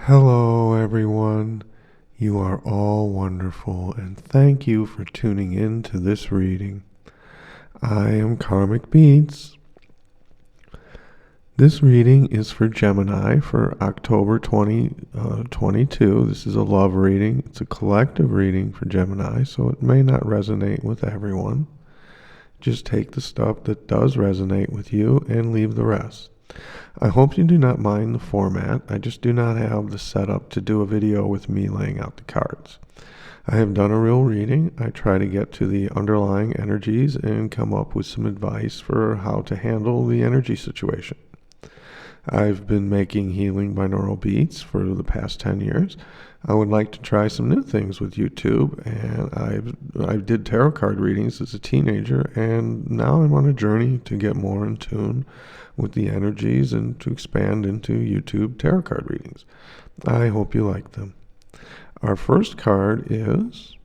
Hello, everyone. You are all wonderful, and thank you for tuning in to this reading. I am Karmic Beats. This reading is for Gemini for October 2022. This is a love reading. It's a collective reading for Gemini, so it may not resonate with everyone. Just take the stuff that does resonate with you and leave the rest. I hope you do not mind the format. I just do not have the setup to do a video with me laying out the cards. I have done a real reading. I try to get to the underlying energies and come up with some advice for how to handle the energy situation. I've been making healing binaural beats for the past 10 years. I would like to try some new things with YouTube, and I did tarot card readings as a teenager, and now I'm on a journey to get more in tune with the energies and to expand into YouTube tarot card readings. I hope you like them. Our first card is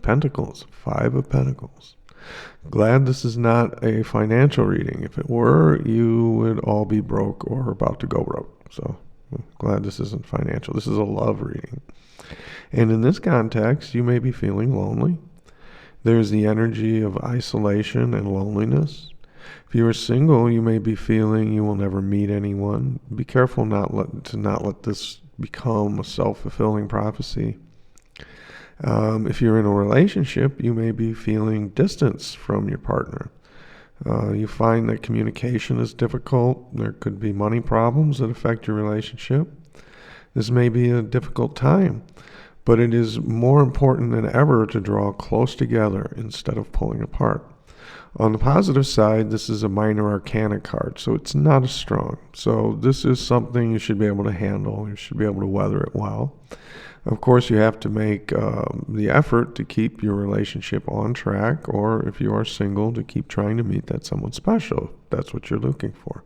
Pentacles, Five of Pentacles. Glad this is not a financial reading. If it were, you would all be broke or about to go broke. So I'm glad this isn't financial. This is a love reading. And in this context, you may be feeling lonely. There's the energy of isolation and loneliness. If you are single, you may be feeling you will never meet anyone. Be careful to not let this become a self-fulfilling prophecy. If you're in a relationship, you may be feeling distance from your partner. You find that communication is difficult. There could be money problems that affect your relationship. This may be a difficult time, but it is more important than ever to draw close together instead of pulling apart. On the positive side, this is a minor arcana card, so it's not as strong. So this is something you should be able to handle. You should be able to weather it well. Of course, you have to make the effort to keep your relationship on track, or if you are single, to keep trying to meet that someone special, if that's what you're looking for.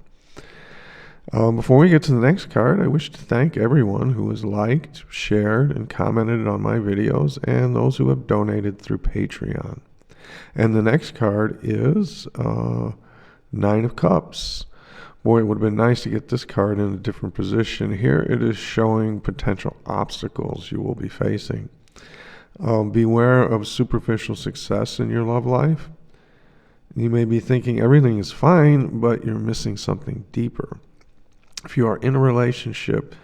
Before we get to the next card, I wish to thank everyone who has liked, shared, and commented on my videos, and those who have donated through Patreon. And the next card is Nine of Cups. Boy, it would have been nice to get this card in a different position. Here it is showing potential obstacles you will be facing. Beware of superficial success in your love life. You may be thinking everything is fine, but you're missing something deeper. If you are in a relationship,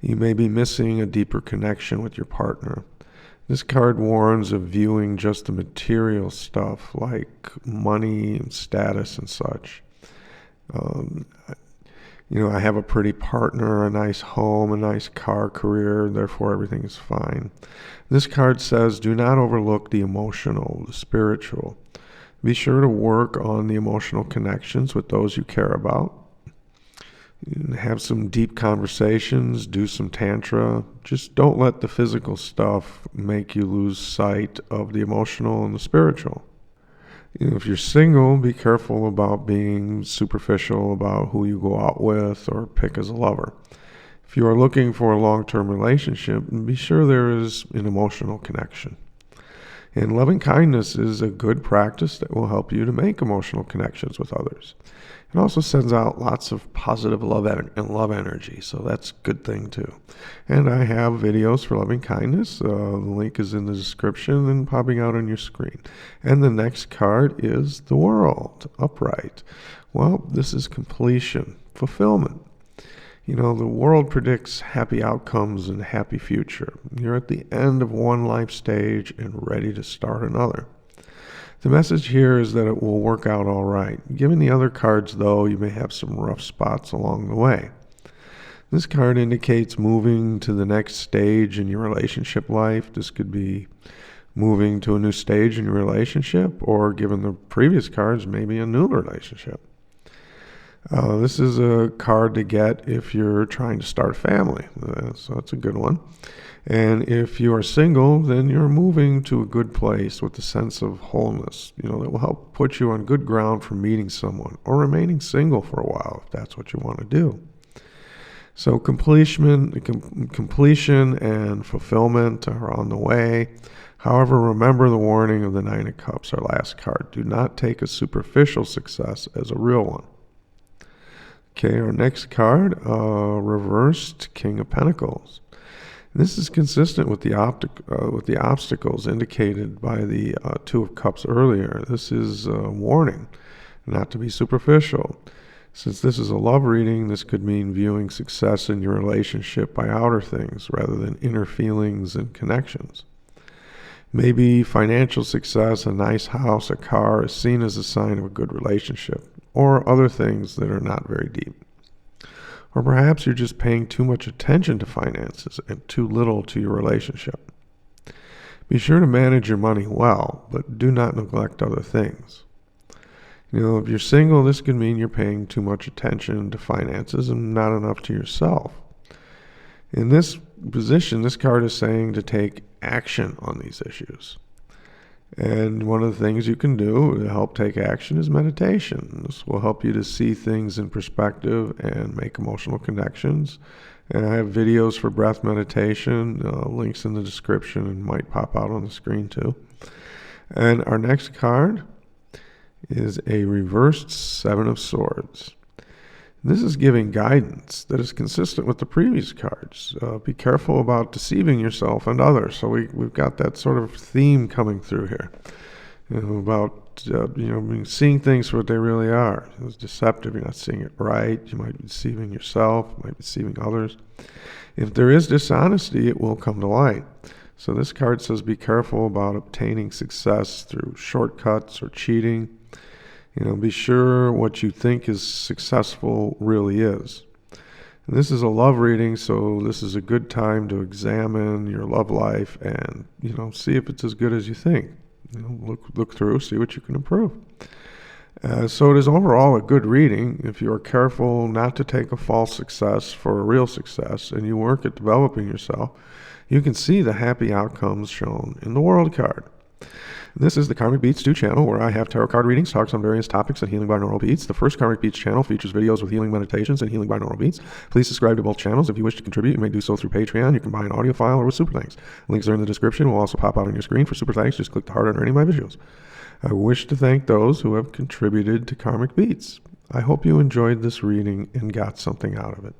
you may be missing a deeper connection with your partner. This card warns of viewing just the material stuff like money and status and such. I have a pretty partner, a nice home, a nice car, career, therefore everything is fine. This card says, do not overlook the emotional, the spiritual. Be sure to work on the emotional connections with those you care about. Have some deep conversations, do some tantra. Just don't let the physical stuff make you lose sight of the emotional and the spiritual. If you're single, be careful about being superficial about who you go out with or pick as a lover. If you are looking for a long-term relationship, be sure there is an emotional connection. And loving kindness is a good practice that will help you to make emotional connections with others. It also sends out lots of positive love energy, so that's a good thing too. And I have videos for loving kindness. The link is in the description and popping out on your screen. And the next card is the World, upright. Well, this is completion, fulfillment. The world predicts happy outcomes and happy future. You're at the end of one life stage and ready to start another. The message here is that it will work out all right. Given the other cards, though, you may have some rough spots along the way. This card indicates moving to the next stage in your relationship life. This could be moving to a new stage in your relationship, or given the previous cards, maybe a new relationship. This is a card to get if you're trying to start a family, so that's a good one. And if you are single, then you're moving to a good place with a sense of wholeness, that will help put you on good ground for meeting someone or remaining single for a while if that's what you want to do. So completion and fulfillment are on the way. However, remember the warning of the Nine of Cups, our last card. Do not take a superficial success as a real one. Okay, our next card, reversed King of Pentacles. This is consistent with the obstacles indicated by the Two of Cups earlier. This is a warning not to be superficial. Since this is a love reading, this could mean viewing success in your relationship by outer things rather than inner feelings and connections. Maybe financial success, a nice house, a car, is seen as a sign of a good relationship, or other things that are not very deep. Or perhaps you're just paying too much attention to finances and too little to your relationship. Be sure to manage your money well, but do not neglect other things. If you're single, this could mean you're paying too much attention to finances and not enough to yourself. In this position, this card is saying to take action on these issues. And one of the things you can do to help take action is meditation. This will help you to see things in perspective and make emotional connections. And I have videos for breath meditation, links in the description, and might pop out on the screen too. And our next card is a reversed Seven of Swords. This is giving guidance that is consistent with the previous cards. Be careful about deceiving yourself and others. So we've got that sort of theme coming through here, about seeing things for what they really are. It's deceptive. You're not seeing it right. You might be deceiving yourself. You might be deceiving others. If there is dishonesty, it will come to light. So this card says be careful about obtaining success through shortcuts or cheating. Be sure what you think is successful really is. And this is a love reading, so this is a good time to examine your love life and, see if it's as good as you think. Look through, see what you can improve. So it is overall a good reading if you are careful not to take a false success for a real success and you work at developing yourself. You can see the happy outcomes shown in the World card. This is the Karmic Beats II channel, where I have tarot card readings, talks on various topics, and healing binaural beats. The first Karmic Beats channel features videos with healing meditations and healing binaural beats. Please subscribe to both channels. If you wish to contribute, you may do so through Patreon. You can buy an audio file or with super thanks. Links are in the description. Will also pop out on your screen. For super thanks, just click the heart under any of my visuals. I wish to thank those who have contributed to Karmic Beats. I hope you enjoyed this reading and got something out of it.